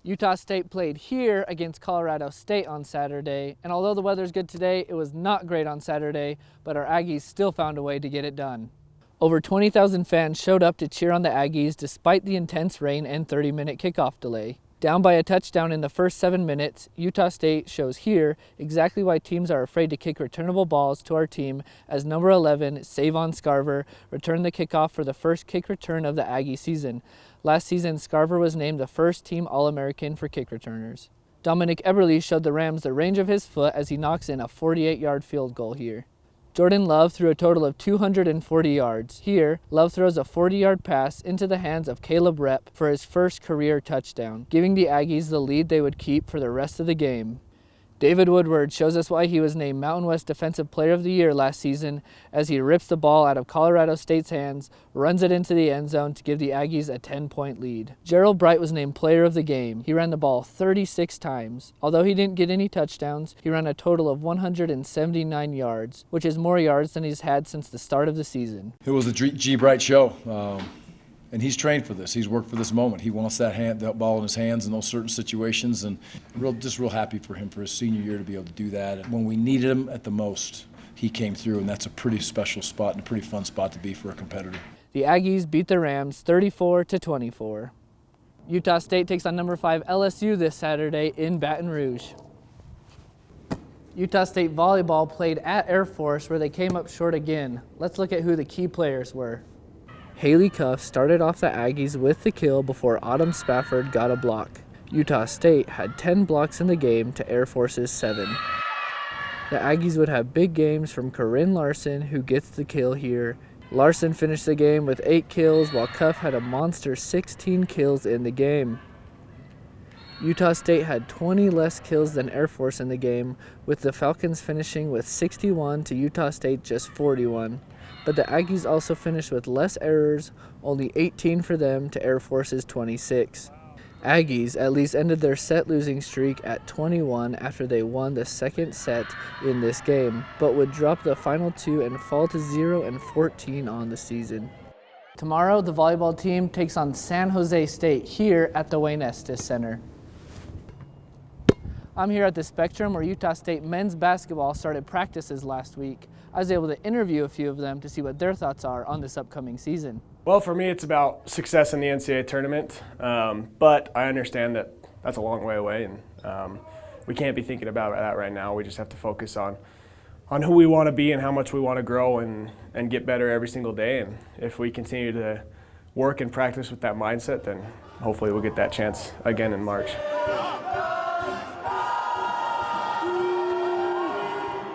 Utah State played here against Colorado State on Saturday, and although the weather's good today, it was not great on Saturday, but our Aggies still found a way to get it done. Over 20,000 fans showed up to cheer on the Aggies despite the intense rain and 30-minute kickoff delay. Down by a touchdown in the first 7 minutes, Utah State shows here exactly why teams are afraid to kick returnable balls to our team as number 11, Savon Scarver, returned the kickoff for the first kick return of the Aggie season. Last season, Scarver was named the first team All-American for kick returners. Dominic Eberle showed the Rams the range of his foot as he knocks in a 48-yard field goal here. Jordan Love threw a total of 240 yards. Here, Love throws a 40-yard pass into the hands of Caleb Rep for his first career touchdown, giving the Aggies the lead they would keep for the rest of the game. David Woodward shows us why he was named Mountain West Defensive Player of the Year last season as he rips the ball out of Colorado State's hands, runs it into the end zone to give the Aggies a 10-point lead. Gerald Bright was named Player of the Game. He ran the ball 36 times. Although he didn't get any touchdowns, he ran a total of 179 yards, which is more yards than he's had since the start of the season. It was a G. Bright show. And he's trained for this. He's worked for this moment. He wants that ball in his hands in those certain situations, and just real happy for him for his senior year to be able to do that. And when we needed him at the most, he came through, and that's a pretty special spot and a pretty fun spot to be for a competitor. The Aggies beat the Rams 34-24. Utah State takes on number 5 LSU this Saturday in Baton Rouge. Utah State volleyball played at Air Force where they came up short again. Let's look at who the key players were. Haley Cuff started off the Aggies with the kill before Autumn Spafford got a block. Utah State had 10 blocks in the game to Air Force's 7. The Aggies would have big games from Corinne Larson, who gets the kill here. Larson finished the game with 8 kills, while Cuff had a monster 16 kills in the game. Utah State had 20 less kills than Air Force in the game, with the Falcons finishing with 61 to Utah State just 41. But the Aggies also finished with less errors, only 18 for them to Air Force's 26. Aggies at least ended their set losing streak at 21 after they won the second set in this game, but would drop the final 2 and fall to 0-14 on the season. Tomorrow, the volleyball team takes on San Jose State here at the Wayne Estes Center. I'm here at the Spectrum where Utah State men's basketball started practices last week. I was able to interview a few of them to see what their thoughts are on this upcoming season. Well, for me, it's about success in the NCAA tournament, but I understand that that's a long way away, and we can't be thinking about that right now. We just have to focus on who we want to be and how much we want to grow and get better every single day. And if we continue to work and practice with that mindset, then hopefully we'll get that chance again in March.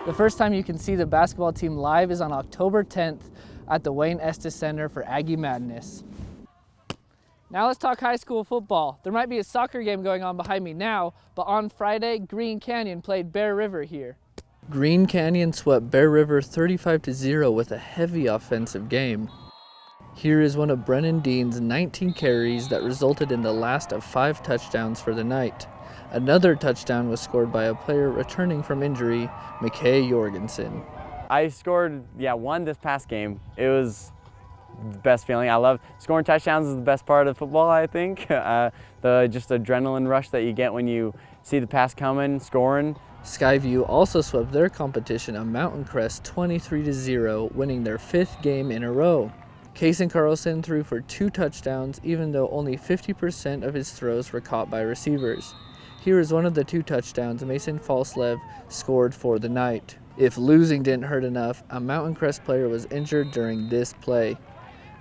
The first time you can see the basketball team live is on October 10th at the Wayne Estes Center for Aggie Madness. Now let's talk high school football. There might be a soccer game going on behind me now, but on Friday, Green Canyon played Bear River here. Green Canyon swept Bear River 35-0 with a heavy offensive game. Here is one of Brennan Dean's 19 carries that resulted in the last of 5 touchdowns for the night. Another touchdown was scored by a player returning from injury, McKay Jorgensen. I scored, one this past game. It was the best feeling. I love scoring touchdowns is the best part of football, I think. The just adrenaline rush that you get when you see the pass coming, scoring. Skyview also swept their competition of Mountain Crest 23-0, winning their 5th game in a row. Kason Carlson threw for 2 touchdowns, even though only 50% of his throws were caught by receivers. Here is one of the 2 touchdowns Mason Falslev scored for the night. If losing didn't hurt enough, a Mountain Crest player was injured during this play.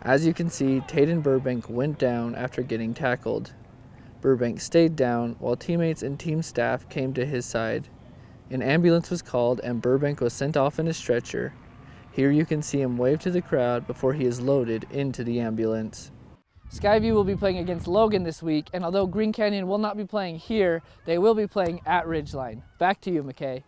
As you can see, Tayden Burbank went down after getting tackled. Burbank stayed down while teammates and team staff came to his side. An ambulance was called and Burbank was sent off in a stretcher. Here you can see him wave to the crowd before he is loaded into the ambulance. Skyview will be playing against Logan this week, and although Green Canyon will not be playing here, they will be playing at Ridgeline. Back to you, McKay.